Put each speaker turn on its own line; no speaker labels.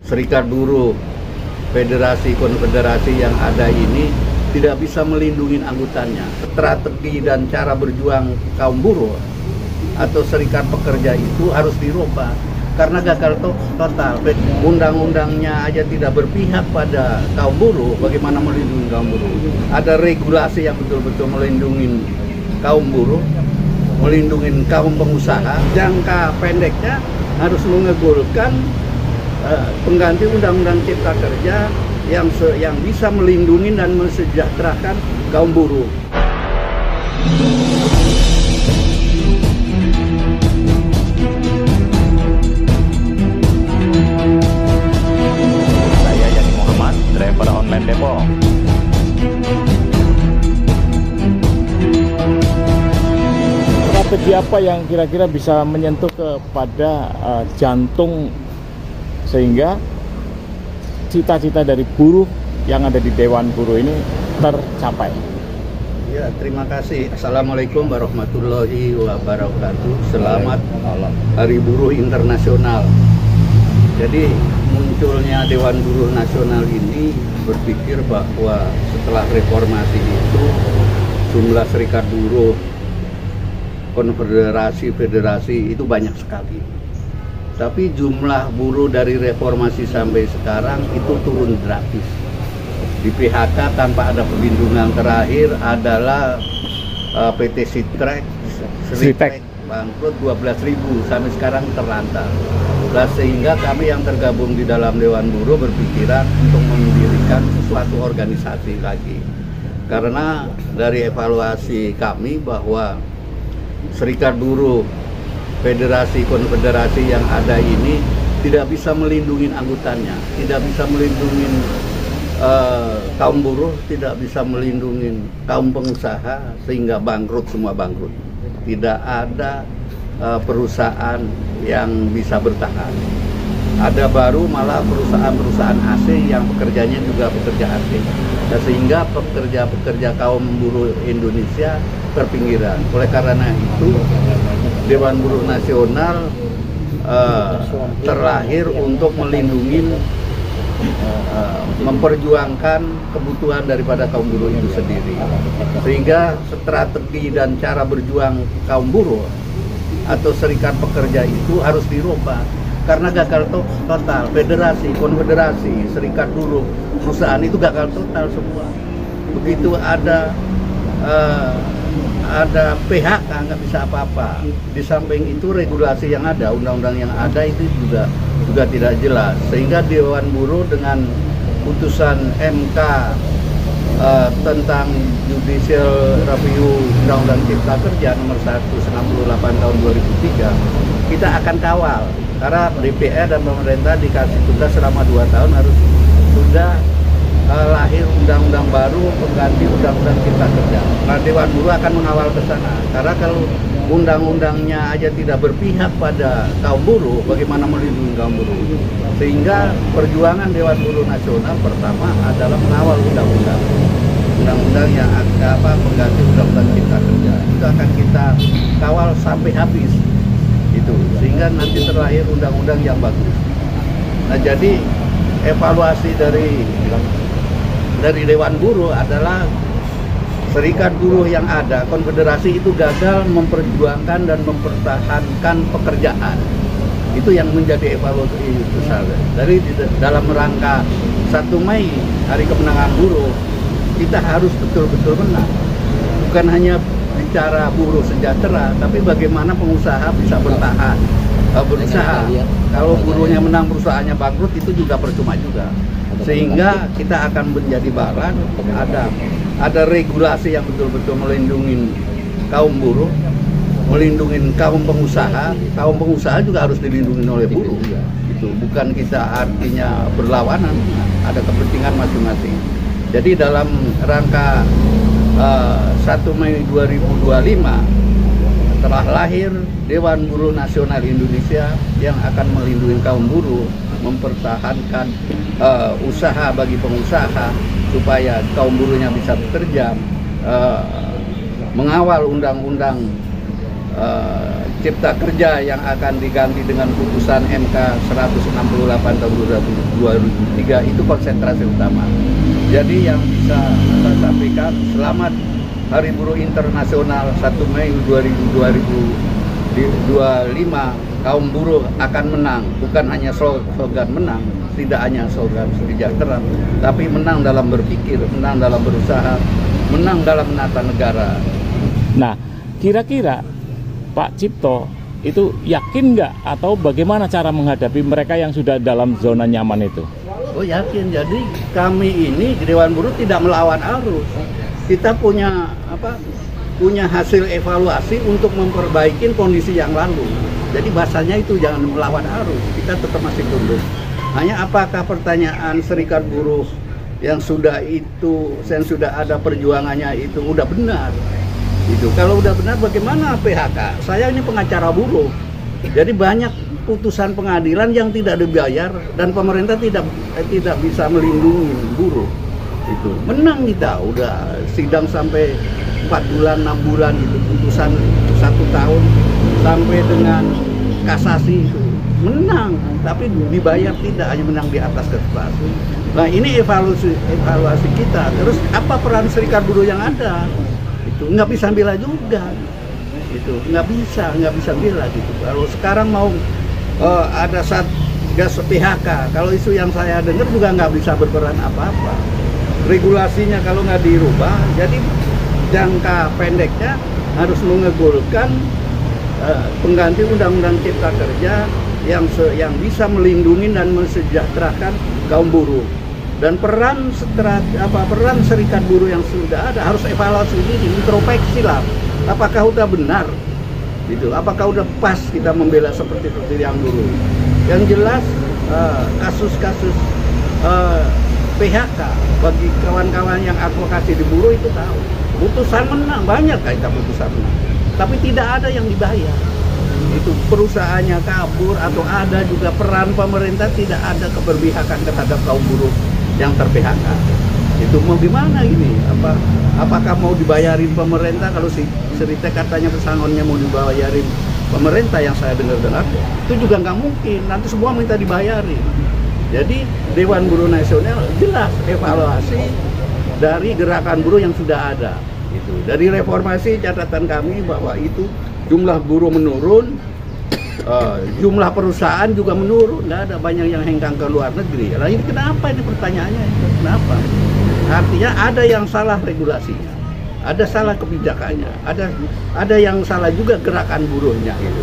serikat buruh, federasi, konfederasi yang ada ini tidak bisa melindungi anggotanya. Strategi dan cara berjuang kaum buruh atau serikat pekerja itu harus dirubah karena gagal total. Undang-undangnya aja tidak berpihak pada kaum buruh, bagaimana melindungi kaum buruh? Ada regulasi yang betul-betul melindungi kaum buruh, melindungi kaum pengusaha. Jangka pendeknya harus menggolkan pengganti Undang-Undang Cipta Kerja yang bisa melindungi dan mensejahterakan kaum buruh.
Saya Yani Muhammad, driver online Depok.
Strategi apa yang kira-kira bisa menyentuh kepada jantung sehingga cita-cita dari buruh yang ada di Dewan Buruh ini tercapai?
Ya, terima kasih. Assalamualaikum warahmatullahi wabarakatuh. Selamat Hari Buruh Internasional. Jadi munculnya Dewan Buruh Nasional ini berpikir bahwa setelah reformasi itu jumlah serikat buruh, konfederasi, federasi itu banyak sekali. Tapi jumlah buruh dari reformasi sampai sekarang itu turun drastis. Di PHK tanpa ada perlindungan, terakhir adalah PT Sritek bangkrut 12.000 sampai sekarang terlantar. Nah, sehingga kami yang tergabung di dalam Dewan Buruh berpikiran untuk mendirikan sesuatu organisasi lagi. Karena dari evaluasi kami bahwa serikat buruh, federasi, konfederasi yang ada ini tidak bisa melindungi anggotanya, tidak bisa melindungi kaum buruh, tidak bisa melindungi kaum pengusaha, sehingga bangkrut, semua bangkrut. Tidak ada perusahaan yang bisa bertahan. Ada baru malah perusahaan-perusahaan asing yang pekerjanya juga pekerja asing. Nah, sehingga pekerja-pekerja kaum buruh Indonesia terpinggiran. Oleh karena itu Dewan Buruh Nasional terlahir untuk melindungi, memperjuangkan kebutuhan daripada kaum buruh itu sendiri. Sehingga strategi dan cara berjuang kaum buruh atau serikat pekerja itu harus dirubah karena gagal total. Federasi, konfederasi, serikat buruh, perusahaan itu gagal total semua. Begitu ada PHK nggak bisa apa-apa. Di samping itu regulasi yang ada, undang-undang yang ada itu juga tidak jelas. Sehingga Dewan Buruh dengan putusan MK tentang Judicial Review Undang-Undang Cipta Kerja nomor 168 tahun 2003, kita akan kawal. Karena DPR dan pemerintah dikasih tugas selama 2 tahun harus sudah lahir undang-undang baru pengganti Undang-Undang Cipta Kerja. Nah, Dewan Buruh akan mengawal ke sana. Karena kalau undang-undangnya aja tidak berpihak pada kaum buruh, bagaimana melindungi kaum buruh? Sehingga perjuangan Dewan Buruh Nasional pertama adalah mengawal undang-undang yang pengganti Undang-Undang Cipta Kerja. Itu akan kita kawal sampai habis. Itu sehingga nanti terlahir undang-undang yang bagus. Nah, jadi evaluasi dari Dewan Buruh adalah serikat buruh yang ada, konfederasi itu gagal memperjuangkan dan mempertahankan pekerjaan. Itu yang menjadi evaluasi besar. Dari dalam rangka 1 Mei, Hari Kemenangan Buruh, kita harus betul-betul menang. Bukan hanya bicara buruh sejahtera, tapi bagaimana pengusaha bisa bertahan, berusaha. Kalau buruhnya menang, perusahaannya bangkrut, itu juga percuma juga. Sehingga kita akan menjadi barat, ada regulasi yang betul-betul melindungi kaum buruh, melindungi kaum pengusaha. Kaum pengusaha juga harus dilindungi oleh buruh. Itu bukan kita artinya berlawanan, ada kepentingan masing-masing. Jadi dalam rangka 1 Mei 2025 telah lahir Dewan Buruh Nasional Indonesia yang akan melindungi kaum buruh, mempertahankan usaha bagi pengusaha supaya kaum buruhnya bisa bekerja, mengawal undang-undang Cipta Kerja yang akan diganti dengan putusan MK 168 tahun 2003 itu konsentrasi utama. Jadi yang bisa saya sampaikan, selamat Hari Buruh Internasional 1 Mei 2025, kaum buruh akan menang, bukan hanya slogan menang, tidak hanya slogan sejahtera, tapi menang dalam berpikir, menang dalam berusaha, menang dalam menata negara.
Nah, kira-kira Pak Cipto itu yakin nggak atau bagaimana cara menghadapi mereka yang sudah dalam zona nyaman itu?
Oh yakin, jadi kami ini Dewan Buruh tidak melawan arus. Kita punya punya hasil evaluasi untuk memperbaiki kondisi yang lalu. Jadi bahasanya itu jangan melawan arus, kita tetap masih tunduk. Hanya apakah pertanyaan Serikat Buruh yang sudah ada perjuangannya itu udah benar? Itu kalau udah benar bagaimana PHK? Saya ini pengacara buruh, jadi banyak putusan pengadilan yang tidak dibayar dan pemerintah tidak bisa melindungi buruh. Itu menang kita, udah sidang sampai 4 bulan 6 bulan itu, putusan 1 tahun sampai dengan kasasi itu menang, tapi dibayar tidak, hanya menang di atas kertas. Nah ini evaluasi kita. Terus apa peran Serikat Buruh yang ada? Nggak bisa bela juga, itu nggak bisa bela gitu. Kalau sekarang mau ada Satgas PHK, kalau isu yang saya dengar juga nggak bisa berperan apa-apa. Regulasinya kalau nggak dirubah, jadi jangka pendeknya harus menggolkan pengganti Undang-Undang Cipta Kerja yang bisa melindungi dan mensejahterakan kaum buruh. Dan peran Serikat Buruh yang sudah ada harus evaluasi diri, introspeksi lah. Apakah udah benar? Gitu. Apakah udah pas kita membela seperti yang dulu? Yang jelas kasus-kasus PHK bagi kawan-kawan yang advokasi di buruh itu tahu. Putusan menang, banyak kita putusan menang. Tapi tidak ada yang dibayar. Itu perusahaannya kabur atau ada juga peran pemerintah, tidak ada keberpihakan terhadap kaum buruh yang ter-PHK. Itu mau gimana ini? Apakah mau dibayarin pemerintah? Kalau si Serite katanya pesangonnya mau dibayarin pemerintah, yang saya dengar-dengar itu juga nggak mungkin, nanti semua minta dibayarin. Jadi Dewan Buruh Nasional jelas evaluasi dari gerakan buruh yang sudah ada. Itu dari reformasi, catatan kami bahwa itu jumlah buruh menurun, jumlah perusahaan juga menurun, nggak ada, banyak yang hengkang ke luar negeri. Nah ini kenapa, ini pertanyaannya itu kenapa? Artinya ada yang salah regulasinya, ada salah kebijakannya, ada yang salah juga gerakan buruhnya gitu.